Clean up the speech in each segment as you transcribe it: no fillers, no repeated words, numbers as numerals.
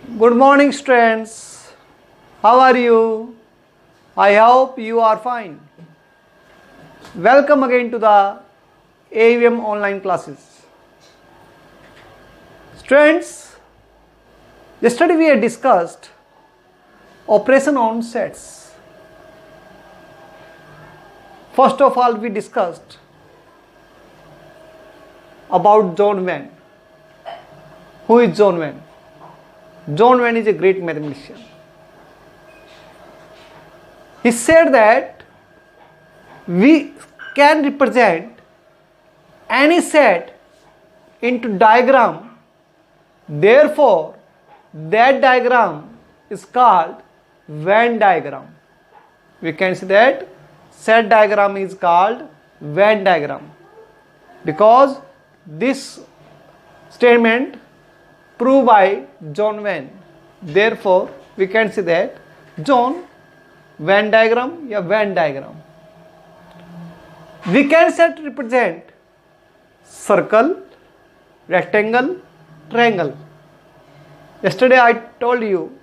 Good morning, students. How are you? I hope you are fine. Welcome again to the AVM online classes. Students, yesterday we had discussed operation on sets. First of all, we discussed about John Venn. Who is John Venn? John Venn is a great mathematician. He said that we can represent any set into diagram. Therefore, that diagram is called Venn diagram. We can see that set diagram is called Venn diagram because this statement proved by John Venn. Therefore, we can see that John Venn diagram या Venn diagram. We can set represent circle, rectangle, triangle. Yesterday I told you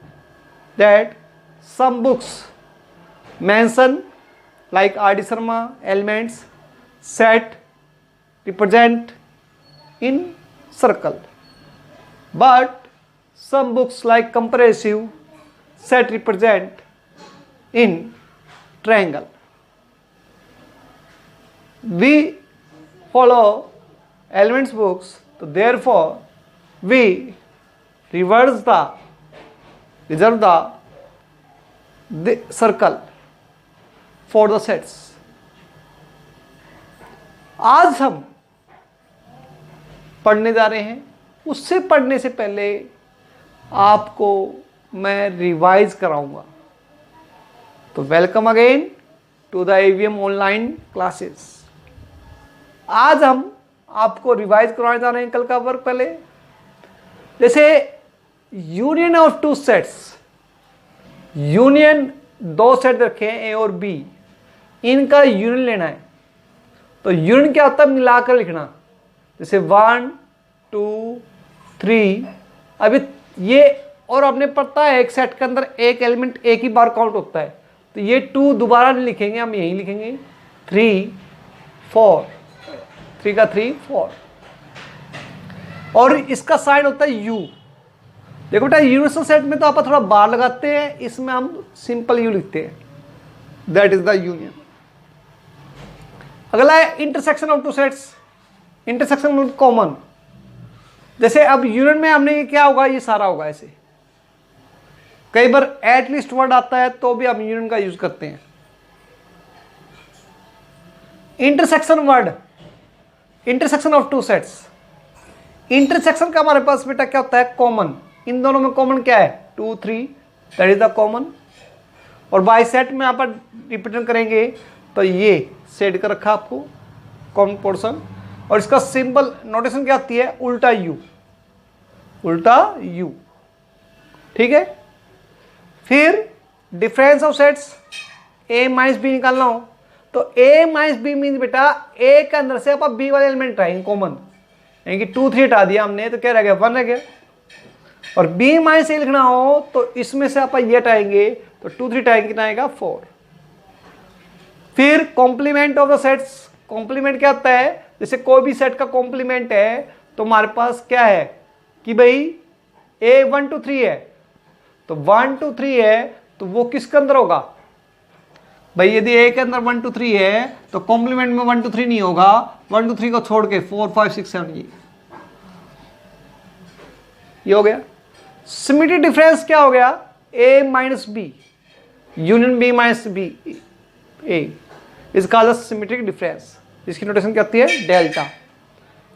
that some books mention like R.D. Sharma elements set represent in circle. But some books like comparative set represent in triangle. We follow elements books, so therefore we reserve the circle for the sets. आज हम पढ़ने जा रहे हैं, उससे पढ़ने से पहले आपको मैं रिवाइज कराऊंगा. तो welcome again to the AVM online classes. आज हम आपको रिवाइज करवाने जा रहे हैं कल का वर्क. पहले जैसे union of two sets, union दो सेट रखे हैं ए और बी, इनका यूनियन लेना है. तो यूनियन क्या होता है? मिलाकर लिखना. जैसे 1 2 3. अभी ये और आपने पता है एक सेट के अंदर एक एलिमेंट एक ही बार काउंट होता है, तो ये 2 दोबारा नहीं लिखेंगे, हम यही लिखेंगे 3 4. 3 का 3 4. और इसका साइन होता है यू. देखो बेटा, यूनिवर्सल सेट में तो आप थोड़ा बार लगाते हैं, इसमें हम सिंपल यू लिखते हैं. That is the union. अगला है intersection of two sets. Intersection of common. जैसे अब यूनियन में हमने ये क्या होगा, ये सारा होगा ऐसे. कई बार एटलीस्ट वर्ड आता है तो भी हम यूनियन का यूज करते हैं. Intersection word, intersection of two sets. Intersection का हमारे पास बेटा क्या होता है? कॉमन. इन दोनों में कॉमन क्या है? 2 3. That is the common. और बाय सेट में यहाँ पर रिप्रेजेंट करेंगे तो ये सेट कर रखा आपको कॉमन पोर्शन. और इसका सिंपल नोटेशन क्या आती है? उल्टा यू. उल्टा यू. ठीक है. फिर difference of sets A minus B निकालना हो तो ए माइनस बी मीन बेटा ए के अंदर से आप बी वाले एलिमेंट आएंगे कॉमन. यानी कि 2 3 हटा दिया हमने तो क्या रह गया? 1 रह गया. और बी माइनस ए लिखना हो तो इसमें से आप ये हटाएंगे तो 2 3 हटाएंगे, कितना आएगा? 4. फिर complement of the sets. Complement क्या होता है? जैसे कोई भी सेट का कॉम्प्लीमेंट है तो हमारे पास क्या है कि भाई ए 1 2 3 है, तो 1 2 3 है तो वो किसके अंदर होगा भाई? यदि ए के अंदर 1 2 3 है तो कॉम्प्लीमेंट में 1 2 3 नहीं होगा. 1 2 3 को छोड़ के 4 5 6 7 ये हो गया. सिमेट्रिक डिफरेंस क्या हो गया? A minus B union B minus B A is called symmetric difference. इसकी नोटेशन क्या होती है? डेल्टा.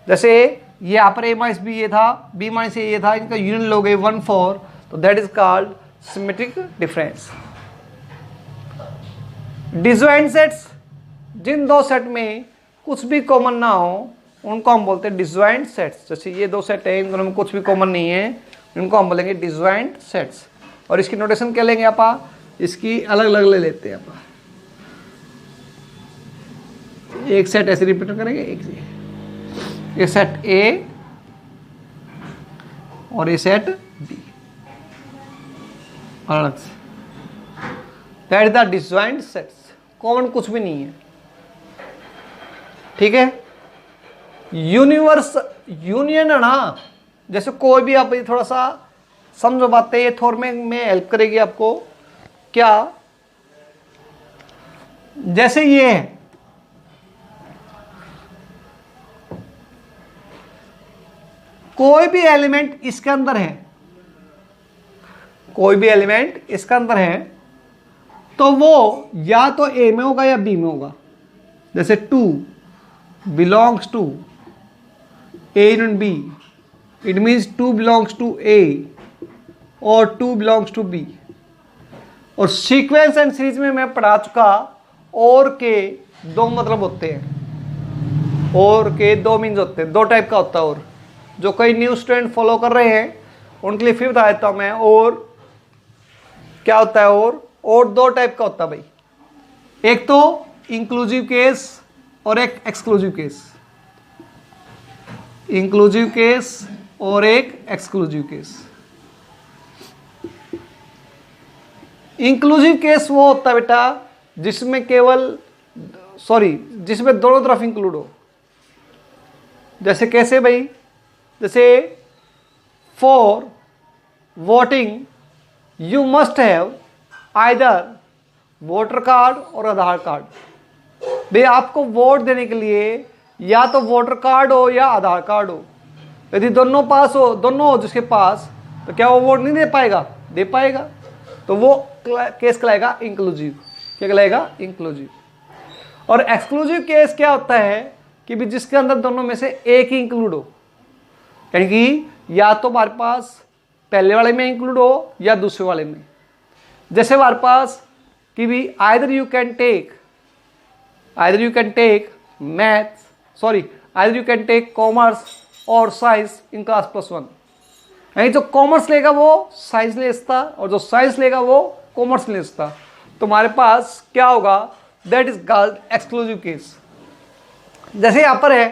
जैसे ये यहाँ पर ए माइनस बी ये था, बी माइनस ए ये था, इनका यूनियन लोगे 1 4 तो that is called symmetric difference. Disjoint sets. जिन दो सेट में कुछ भी कॉमन ना हो उनको हम बोलते हैं डिसजॉइंट सेट्स. जैसे ये दो सेट है, इन दोनों में कुछ भी कॉमन नहीं है, इनको हम बोलेंगे डिसजॉइंट सेट्स. और इसकी नोटेशन क्या लेंगे आप? इसकी अलग अलग ले लेते हैं आप. एक सेट ऐसे रिप्रेजेंट करेंगे, एक सेट ए और ये सेट बी. अलग से, that is the disjoint sets. Common कुछ भी नहीं है, ठीक है। यूनिवर्स यूनियन है ना, जैसे कोई भी, आप थोड़ा सा समझो बातें, ये थोड़ा में हेल्प करेगी आपको। क्या, जैसे ये है, कोई भी एलिमेंट इसके अंदर है, कोई भी एलिमेंट इसके अंदर है, तो वो या तो ए में होगा या बी में होगा। जैसे 2 belongs to A and B, it means 2 belongs to A और 2 बिलोंग्स टू बी। और सीक्वेंस एंड सीरीज में मैं पढ़ा चुका, और के दो मतलब होते हैं, और के दो मीन्स होते हैं, दो टाइप का होता है। और जो कई न्यू स्टूडेंट फॉलो कर रहे हैं उनके लिए फिर बता देता हूं मैं, और क्या होता है। और दो टाइप का होता है भाई, एक तो इंक्लूसिव केस और एक एक्सक्लूसिव केस। इंक्लूसिव केस और एक एक्सक्लूसिव केस। इंक्लूसिव केस वो होता है बेटा जिसमें जिसमें दोनों तरफ इंक्लूड हो। जैसे कैसे भाई, जैसे for voting you must have either voter card और आधार कार्ड। भाई आपको वोट देने के लिए या तो वोटर कार्ड हो या आधार कार्ड हो। यदि दोनों दोनों हो जिसके पास, तो क्या वो वोट नहीं दे पाएगा? दे पाएगा। तो वो केस कहलाएगा इंक्लूसिव। क्या कहलाएगा? इंक्लूसिव। और एक्सक्लूसिव केस क्या होता है कि भी जिसके अंदर दोनों में से एक ही इंक्लूड हो, यानी कि या तो हमारे पास पहले वाले में इंक्लूड हो या दूसरे वाले में। जैसे हमारे पास कि भी either you can take commerce और साइंस इन क्लास +1। यानी जो कॉमर्स लेगा वो साइंस ले सकता, और जो साइंस लेगा वो कॉमर्स ले सकता। तो हमारे पास क्या होगा? That is called exclusive case. जैसे यहाँ पर है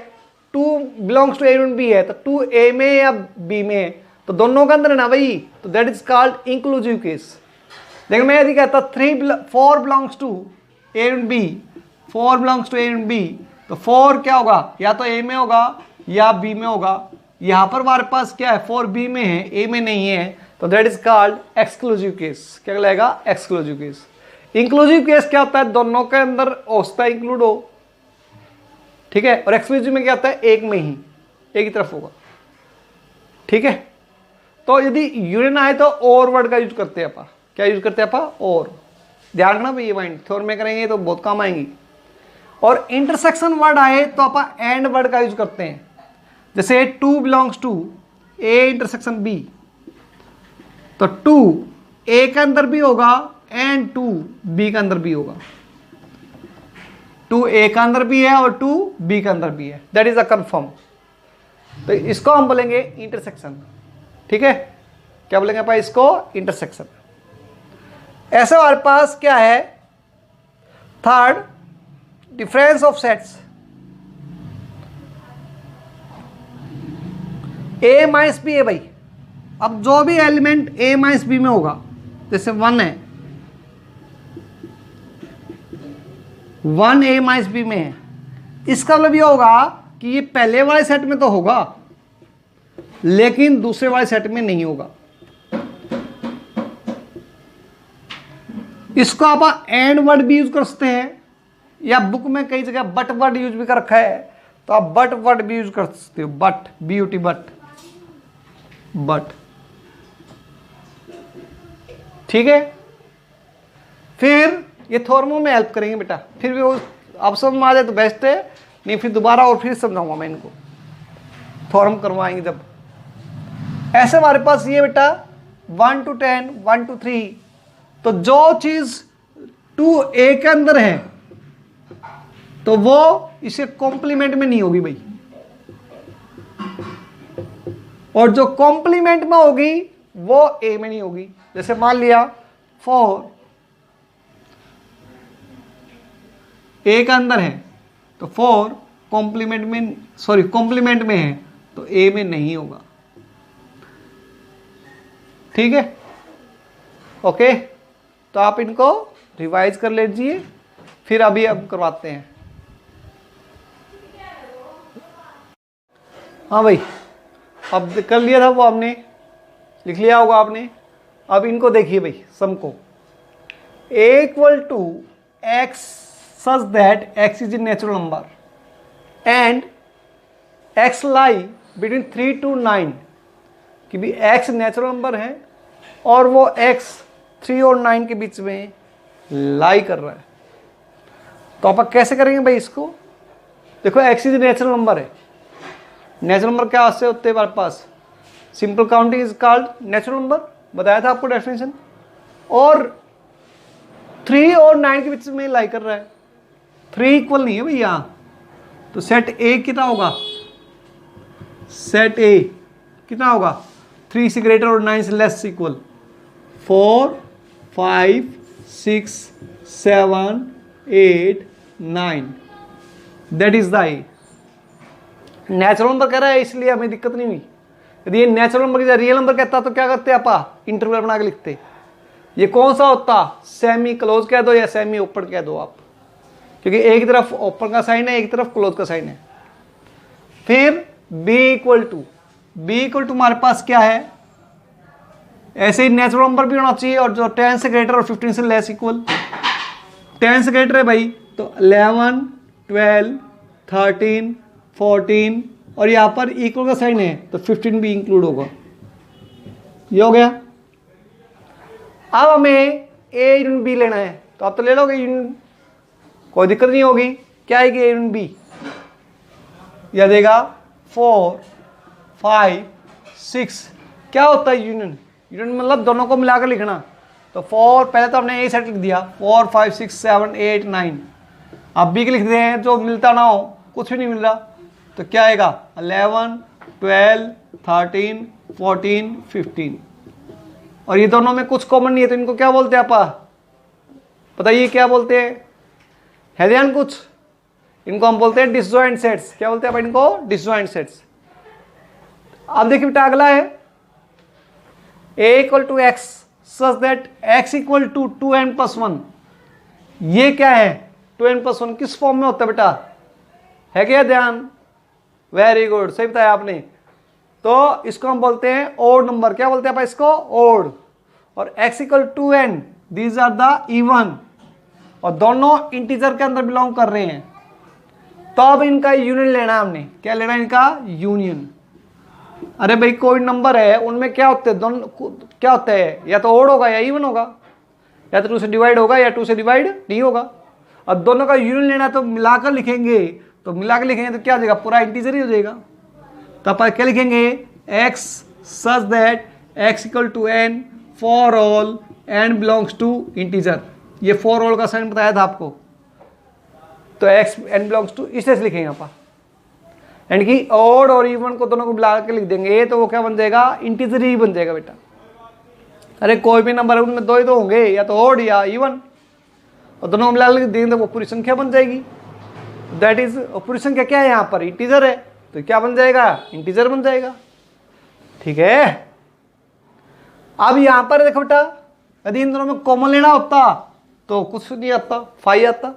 2 belongs to A and B है, तो 2 ए में या बी में है, तो दोनों के अंदर है ना भाई, तो that is called inclusive case. लेकिन मैं यदि कहता 4 belongs to A and B, 4 belongs to A and B, तो 4 क्या होगा? या तो ए में होगा या बी में होगा। यहाँ पर हमारे पास क्या है? 4 बी में है, ए में नहीं है, तो that is called exclusive case. क्या लगेगा? Exclusive case. इंक्लूसिव केस क्या होता है? दोनों के अंदर होता इंक्लूड हो, ठीक है। और एक्सक्लूसिव में क्या होता है? एक में ही, एक ही तरफ होगा, ठीक है। तो यदि यूनियन आए तो और वर्ड का यूज करते हैं अपा। क्या यूज करते हैं अपा? और। ध्यान रखना भाई, ये माइंड थ्योरी में करेंगे तो बहुत काम आएंगी। और इंटरसेक्शन वर्ड आए तो अपा एंड वर्ड का यूज करते हैं। जैसे 2 belongs to A intersection B, तो 2 ए के अंदर भी होगा एंड 2 बी के अंदर भी होगा। 2 ए का अंदर भी है और 2 बी के अंदर भी है, दैट इज अ कंफर्म। तो इसको हम बोलेंगे इंटरसेक्शन, ठीक है। क्या बोलेंगे अपन इसको? इंटरसेक्शन। ऐसे हमारे पास क्या है? Third, difference of sets. A minus B है भाई। अब जो भी एलिमेंट ए माइनस बी में होगा, जैसे 1 है, 1 ए माइनस बी में है, इसका मतलब ये होगा कि ये पहले वाले सेट में तो होगा लेकिन दूसरे वाले सेट में नहीं होगा। इसको आप एंड वर्ड भी यूज कर सकते हैं, या बुक में कई जगह बट वर्ड यूज भी कर रखा है, तो आप बट वर्ड भी यूज कर सकते हो। बट, BUT, बट, ठीक है। फिर ये थॉर्मो में हेल्प करेंगे बेटा, फिर भी वो आप समझ में आ जाए तो बेस्ट है, नहीं फिर दोबारा और फिर समझाऊंगा मैं इनको, थॉर्म करवाएंगे जब। ऐसे हमारे पास ये बेटा 1 to 10, 1 to 3, तो जो चीज 2A के अंदर है तो वो इसे कॉम्प्लीमेंट में नहीं होगी भाई, और जो कॉम्प्लीमेंट में होगी वो A में नहीं होगी। जैसे मान लिया 4 A का अंदर है, तो 4 कॉम्प्लीमेंट में है, तो A में नहीं होगा, ठीक है। ओके, तो आप इनको रिवाइज कर लीजिए, फिर अभी हम करवाते हैं। हाँ भाई, अब कर लिया था वो, आपने लिख लिया होगा आपने। अब इनको देखिए भाई, सम को a equal to X such that x is a natural number and x lie between 3 to 9, कि भी x नेचुरल नंबर है और वो x 3 और 9 के बीच में लाई कर रहा है। तो आप कैसे करेंगे भाई इसको? देखो x इज नेचुरल नंबर है, नेचुरल नंबर क्या से होते हैं हमारे पास? Simple counting is called natural number, बताया था आपको डेफिनेशन। और 3 और 9 के बीच में लाई कर रहा है, 3 इक्वल नहीं है भाई यहाँ, तो सेट ए कितना होगा? सेट ए कितना होगा? 3 से ग्रेटर और 9 से less equal 4 5 6 7 8 9, that is the A. Natural number कह रहा है इसलिए हमें दिक्कत नहीं हुई। यदि ये नेचुरल नंबर की रियल नंबर कहता तो क्या करते आप? इंटरवल बना के लिखते। ये कौन सा होता? सेमी क्लोज कह दो या सेमी ओपन कह दो आप, क्योंकि एक तरफ ओपन का साइन है, एक तरफ क्लोज का साइन है। फिर b इक्वल टू हमारे पास क्या है? ऐसे ही नेचुरल नंबर भी होना चाहिए, और जो 10 से ग्रेटर और 15 से लेस इक्वल। 10 से ग्रेटर है भाई तो 11 12 13 14, और यहाँ पर इक्वल का साइन है तो 15 भी इंक्लूड होगा। ये हो गया। अब हमें ए यूनियन बी लेना है, तो आप तो ले लोगे यूनियन, कोई दिक्कत नहीं होगी। क्या है कि ए यूनियन बी? यह देगा 4 5 6। क्या होता है यूनियन? यूनियन मतलब दोनों को मिलाकर लिखना। तो 4 पहले तो हमने ए सेट लिख दिया, 4 5 6 7 8 9। अब बी के लिख दें, जो मिलता ना हो, कुछ भी नहीं मिल रहा, तो क्या आएगा? 11 12 13 14 15। और ये दोनों में कुछ कॉमन नहीं है, तो इनको क्या बोलते हैं आप? बताइए क्या बोलते हैं? है ध्यान कुछ? इनको हम बोलते हैं डिसजॉइंट सेट्स। क्या बोलते हैं आप इनको? Disjoint sets. अब देखिए बेटा, अगला है a equal to X such that x equal to 2n+1। ये क्या है? 2n+1 किस फॉर्म में होता है बेटा? है क्या ध्यान? वेरी गुड, सही बताया आपने। तो इसको हम बोलते हैं ओड नंबर। क्या बोलते हैं आप इसको? ओड। और x equal to n, these are the even, और दोनों इंटीजर के अंदर बिलोंग कर रहे हैं। तो अब इनका यूनियन लेना है हमने। क्या लेना है इनका? यूनियन। अरे भाई कोई नंबर है, उनमें क्या होते हैं? दोनों क्या होता है? या तो ओड होगा या इवन होगा, या तो 2 से डिवाइड होगा या 2 से डिवाइड नहीं होगा। अब दोनों का यूनियन लेना है तो मिलाकर लिखेंगे, तो मिलाकर लिखेंगे तो क्या हो जाएगा? पूरा इंटीजर ही हो जाएगा। तो आप क्या लिखेंगे? x such that x equal to n for all n belongs to integer. ये फॉर ऑल का साइन बताया था आपको, तो x n बिलोंग्स टू, इस तरह से लिखेंगे आप। यानी कि ऑड और इवन को दोनों को मिला के लिख देंगे, तो वो क्या बन जाएगा? इंटीजर ही बन जाएगा बेटा। अरे कोई भी नंबर है, उनमें दो ही तो होंगे, या तो ऑड या इवन, और दोनों को मिला के देंगे तो वो पूरी संख्या बन जाएगी। दैट इज, पूरी संख्या क्या है यहाँ पर? इंटीजर है, तो क्या बन जाएगा? इंटीजर बन जाएगा। ठीक है। अब यहां पर देखो बेटा, यदि इन दोनों में कॉमन लेना होता तो कुछ नहीं आता, 5 आता।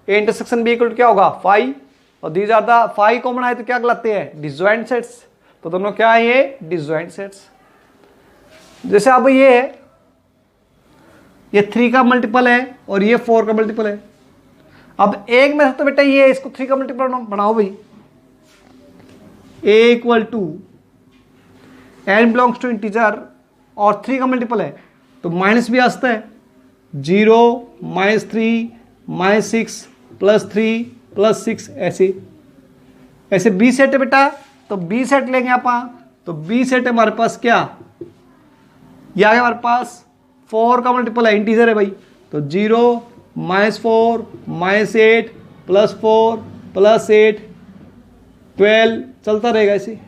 A intersection B equal to क्या होगा? 5, और दीज आर द 5 कॉमन आए तो क्या कहलाते हैं? Disjoint sets. तो दोनों क्या है? ये डिसजॉइंट सेट्स। जैसे अब ये है, ये 3 का मल्टीपल है और ये 4 का मल्टीपल है। अब एक में तो बेटा ये, इसको 3 का मल्टीपल बनाओ भाई। a equal to n belongs to integer और 3 का मल्टीपल है, तो माइनस भी आ सकता है। 0 -3 -6 +3 +6, ऐसे बी सेट है बेटा। तो बी सेट लेंगे आप, तो बी सेट है हमारे पास क्या? यह है हमारे पास 4 का मल्टीपल है, इंटीजर है भाई, तो 0 -4 -8 +4 +8 12 चलता रहेगा ऐसे।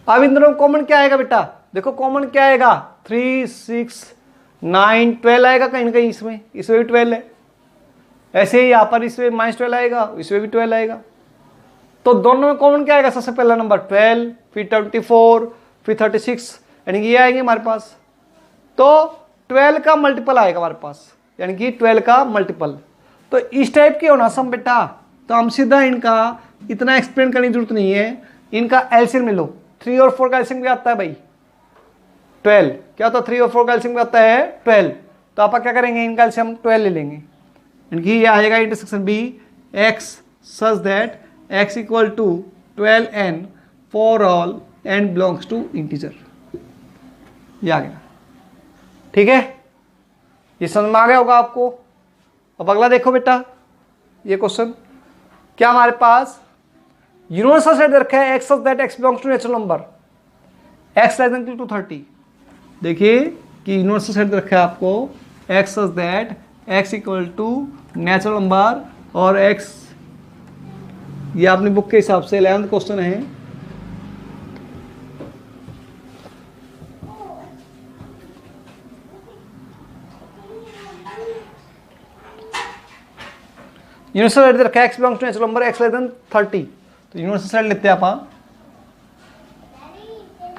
अब इन दोनों कॉमन क्या आएगा बेटा? देखो कॉमन क्या आएगा? 3 6 9 12 आएगा कहीं ना कहीं, इसमें भी 12 है। ऐसे ही यहाँ पर इसमें -12 आएगा, इसमें भी 12 आएगा। तो दोनों में कॉमन क्या आएगा? सबसे पहला नंबर 12, फिर 24, फिर 36, यानी कि ये आएंगे हमारे पास, तो 12 का मल्टीपल आएगा हमारे पास, यानी कि 12 का मल्टीपल। तो इस टाइप के होना सम बेटा, तो हम सीधा इनका इतना एक्सप्लेन करने की जरूरत नहीं है, इनका एलसीएम ले लो। 3 और 4 का एलसीएम क्या आता है भाई 12, क्या होता है 3 और 4 का एलसीएम क्या आता है 12, तो आप क्या करेंगे इनका एलसीएम 12 ले लेंगे, यानी कि ये आएगा intersection B X such that x equal to 12n for all n belongs to integer. ये आ गया, ठीक है, ये समझ में आ गया होगा आपको। अब अगला देखो बेटा, ये क्वेश्चन क्या हमारे पास यूनिवर्सल सेट दे रखा है X such that x belongs to natural number x less than to 30। देखिए कि यूनिवर्सल सेट दे रखा है आपको x such that x equal to natural number और x, ये अपनी बुक के हिसाब से 11th क्वेश्चन है। यूनिवर्सल सेट दे रखा है x belongs to natural number x less than 30, तो यूनिवर्सल सेट लेते हैं आप।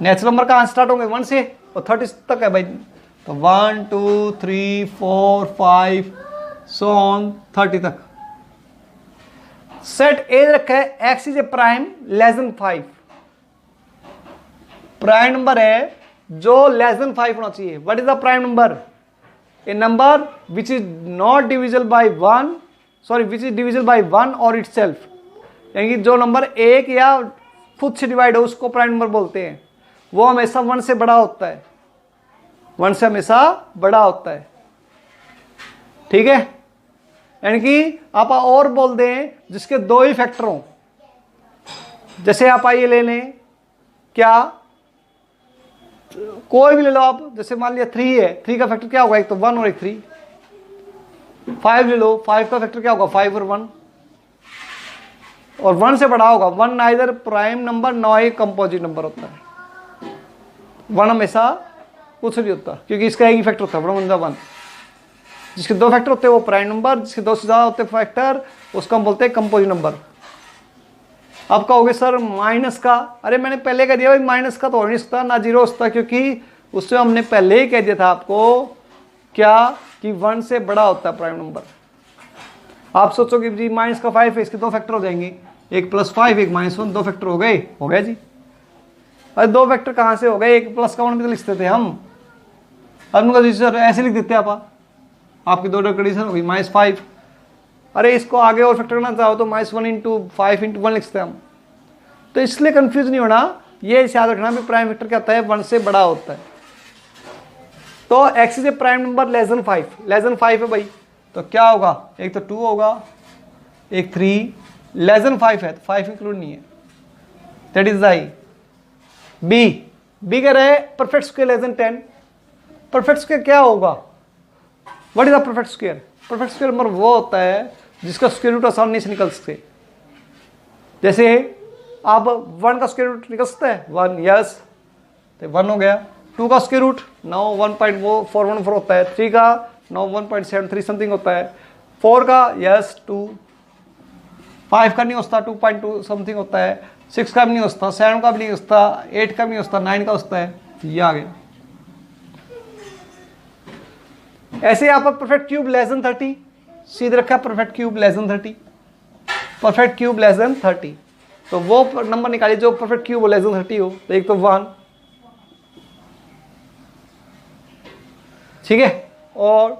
नेचुरल नंबर कहाँ स्टार्ट होंगे 1 से और 30 तक है भाई, तो 1 2 3 4 5 सो ऑन 30 तक। सेट ए रखा है x is A prime less than 5, prime number है जो लेस देन 5 होना चाहिए। What is the prime number? A number which is not divisible by 1, sorry which is divisible by 1 और इटसेल्फ, यानी कि जो नंबर एक या खुद से डिवाइड हो उसको प्राइम नंबर बोलते हैं। वो हमेशा 1 से बड़ा होता है, 1 से हमेशा बड़ा होता है, ठीक है। यानी कि आप और बोल दें जिसके 2 ही फैक्टर हों, जैसे आप आइए ले लें क्या, कोई भी ले लो आप, जैसे मान लिया 3 है, 3 का फैक्टर क्या होगा, एक तो 1 और एक 3। 5 ले लो, 5 का फैक्टर क्या होगा 5 और 1, और 1 से बड़ा होगा 1, नाइदर प्राइम नंबर नॉ ही कंपोजिट नंबर होता है। 1 हमेशा कुछ नहीं होता क्योंकि इसका एक ही फैक्टर होता है 1, जिसके 2 फैक्टर होते हैं वो प्राइम नंबर, जिसके 2 से ज्यादा होते हैं फैक्टर उसको हम बोलते हैं कंपोजिट नंबर। आप कहोगे सर माइनस का, अरे मैंने पहले कह दिया भाई माइनस का तो हो नहीं सकता, ना जीरो हो सकता, क्योंकि उससे हमने पहले ही कह दिया था आपको क्या कि 1 से बड़ा होता है प्राइम नंबर। आप सोचोगे जी माइनस का 5 है, इसके 2 फैक्टर हो जाएंगे, एक +5 एक -1, 2 फैक्टर हो गए, हो गया जी। अरे 2 फैक्टर कहाँ से हो गए, एक प्लस का 1 भी तो लिखते थे हम, अब सर ऐसे लिख देते आप, आपकी 2 कंडीशन होगी -5, अरे इसको आगे और फैक्टर करना चाहो तो -1 इंटू 5 इंटू 1 लिखते हैं हम। तो इसलिए कंफ्यूज नहीं होना, ये याद रखना भी प्राइम फैक्टर क्या होता है 1 से बड़ा होता है। तो x is A prime number less than 5, less than 5 है भाई, तो क्या होगा, एक तो 2 होगा, एक 3, लेस देन 5 है तो 5 इंक्लूड नहीं है, दैट इज आई। बी कह रहे हैं perfect square less than 10, perfect square क्या होगा, what is the perfect square? Perfect square number वो होता है जिसका स्क्वायर रूट आसानी से निकल सकते, जैसे आप 1 का स्क्वायर रूट निकल सकता है 1, यस, तो 1 हो गया। 2 का स्क्वायर रूट 9 1.414 होता है, 3 का 9 1.73 समथिंग होता है, 4 का यस 2, 5 का नहीं होता 2.2 समथिंग होता है, 6 का भी नहीं होता, 7 का भी नहीं होता, 8 का भी नहीं होता, 9 का होता है, ये आ गया। ऐसे यहाँ पर परफेक्ट क्यूब लेस देन 30, सीधे रखा perfect cube less than 30, perfect cube less than 30, तो वो नंबर निकालिए जो परफेक्ट क्यूब लेस देन 30 हो, तो एक तो 1, ठीक है, और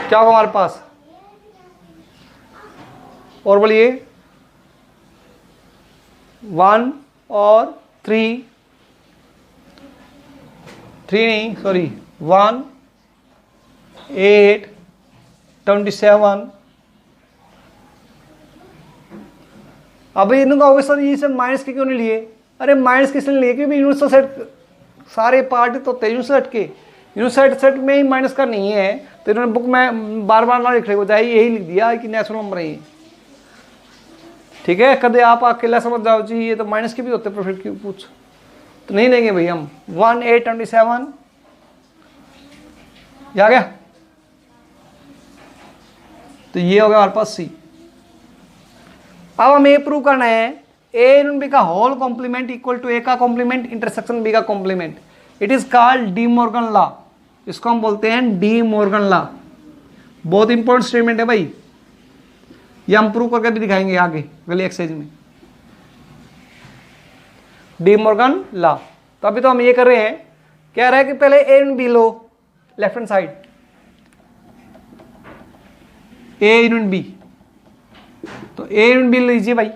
क्या होगा हमारे पास, और बोलिए 1 और 3 नहीं सॉरी 1 8 27। अब इन कहोगे सर ये सब माइनस के क्यों नहीं लिए, अरे माइनस किस लिए लिए, क्योंकि यूनिवर्सल सेट सारे पार्ट तो होते हैं यूनिवर्सल सेट के, यूनिवर्सल सेट में ही माइनस का नहीं है, तो इन्होंने बुक में बार बार ना लिख रहे बजाय यही लिख दिया कि नेचुरल नंबर है, ठीक है। कदे आप अकेला समझ जाओ जी ये तो माइनस के भी होते परफेक्ट क्यूब पूछ, तो नहीं लेंगे भाई हम। 1 8 27 ये आ गया, तो ये हो गया हमारे पास सी। अब हमें ये प्रूव करना है ए यूनियन बी का whole complement equal to A का कॉम्प्लीमेंट इंटरसेक्शन बी का complement. It is called De Morgan law. इसको हम बोलते हैं डी मॉर्गन लॉ। बहुत इंपॉर्टेंट स्टेटमेंट है भाई, ये हम प्रूव करके भी दिखाएंगे आगे अगले एक्सरसाइज में। D Morgan law. तो अभी तो हम ये कर रहे हैं, कह रहा है कि पहले ए यूनियन बी लो, left hand side A union B. तो ए यूनियन बी लीजिए भाई,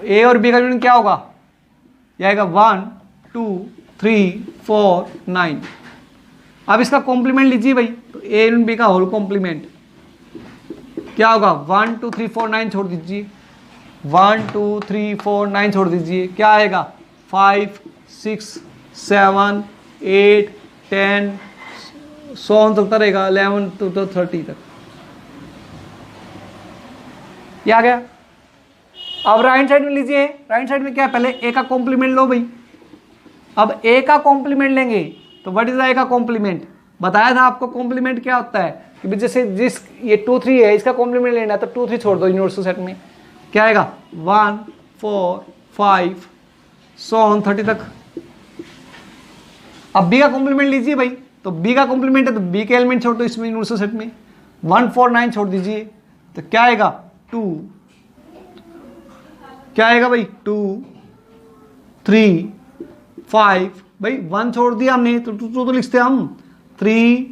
ए और बी का यूनियन क्या होगा, यह आएगा 1 2 3 4 9। अब इसका कॉम्प्लीमेंट लीजिए भाई, तो ए यूनियन बी का होल कॉम्प्लीमेंट क्या होगा, 1 2 3 4 9 छोड़ दीजिए, 1 2 3 4 9 छोड़ दीजिए, क्या आएगा 5 6 7 8 10 100 चलता रहेगा 11 to 30 तक। ये आ गया। अब राइट साइड में लीजिए, राइट साइड में क्या है, पहले ए का कॉम्प्लीमेंट लो भाई। अब ए का कॉम्प्लीमेंट लेंगे तो व्हाट इज ए का कॉम्प्लीमेंट, बताया था आपको कॉम्प्लीमेंट क्या होता है कि जैसे जिस ये 2 3 है इसका कॉम्प्लीमेंट लेना है तो 2 3 छोड़ दो यूनिवर्सल सेट में, क्या आएगा 1 4 5 100 30 तक। अब बी का कॉम्प्लीमेंट लीजिए भाई, तो बी का कॉम्प्लीमेंट है तो बी के एलिमेंट छोड़ दो इसमें यूनिवर्सल सेट में, 1 4 9 छोड़ दीजिए तो क्या आएगा 2, क्या आएगा भाई 2 3 5 भाई 1 छोड़ दिया हमने तो 2 तो लिखते हम, 3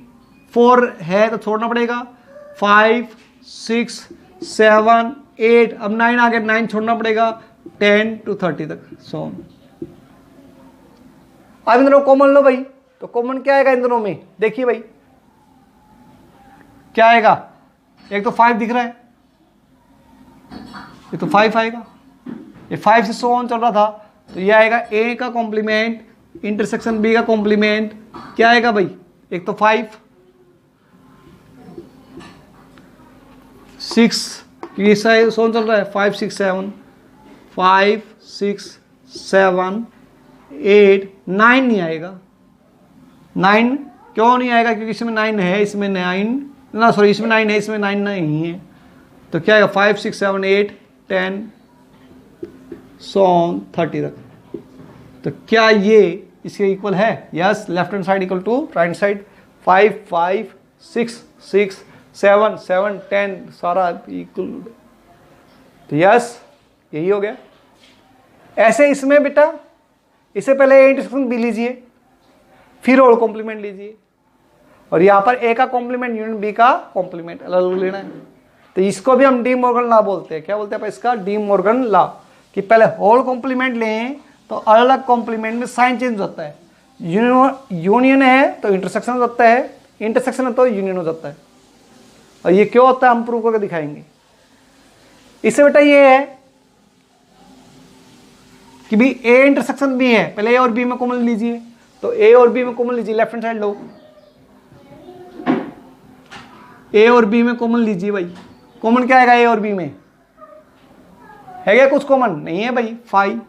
4 है तो छोड़ना पड़ेगा, 5 6 7 8 अब 9 आ गया 9 छोड़ना पड़ेगा, 10 to 30 तक 100। अब इन दोनों कॉमन लो भाई, तो कॉमन क्या आएगा इन दोनों में, देखिए भाई क्या आएगा, एक तो 5 दिख रहा है, ये तो 5 आएगा, ये 5 से 100 चल रहा था तो ये आएगा ए का कॉम्प्लीमेंट इंटरसेक्शन बी का कॉम्प्लीमेंट, क्या आएगा भाई, एक तो 5 6 ये 100 चल रहा है, 5 6 7 5 6 7 8 9 नहीं आएगा, 9 क्यों नहीं आएगा, क्योंकि इसमें 9 है, इसमें 9 ना सॉरी इसमें 9 है, इसमें 9 नहीं है, तो क्या आएगा 5 6 7 8 10 100 30 तक। तो क्या ये इसके इक्वल है, yes, left hand side equal to right hand side, 5 5 6 6 7 7 10 सारा इक्वल, तो यस यही हो गया। ऐसे इसमें बेटा इससे पहले ए इंटरसेक्शन बी लीजिए, फिर होल कॉम्प्लीमेंट लीजिए, और यहाँ पर ए का कॉम्प्लीमेंट यूनियन बी का कॉम्प्लीमेंट अलग अलग लेना है, तो इसको भी हम डी मॉर्गन लॉ बोलते हैं। क्या बोलते हैं इसका, डी मॉर्गन लॉ, कि पहले होल कॉम्प्लीमेंट लें तो अलग अलग कॉम्प्लीमेंट में साइन चेंज होता है, यूनियन है तो इंटरसेक्शन हो जाता है, इंटरसेक्शन है तो यूनियन हो जाता है, और ये क्यों होता है हम प्रूव करके दिखाएंगे। इससे बेटा ये है कि भी ए इंटरसेक्शन बी है, पहले ए और बी में कॉमन लीजिए, तो ए और बी में कॉमन लीजिए, लेफ्ट हैंड साइड लो, ए और बी में कॉमन लीजिए भाई, कॉमन क्या आएगा ए और बी में, है क्या कुछ कॉमन, नहीं है भाई 5।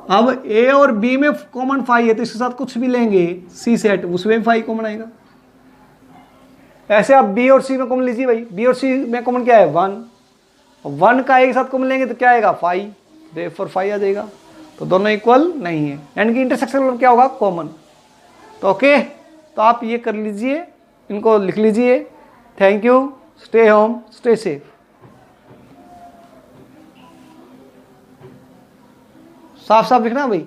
अब ए और बी में कॉमन 5 है तो इसके साथ कुछ भी लेंगे सी सेट, उसमें 5 कॉमन आएगा। ऐसे आप बी और सी में कॉमन लीजिए भाई, बी और सी में कॉमन क्या है 1, 1 का एक साथ कॉमन लेंगे तो क्या आएगा 5, देयरफॉर 5 आ जाएगा, तो दोनों इक्वल नहीं है, यानी कि इंटरसेक्शन में क्या होगा कॉमन। तो ओके, तो आप ये कर लीजिए, इनको लिख लीजिए। Thank you, stay home, stay safe. साफ साफ लिखना भाई।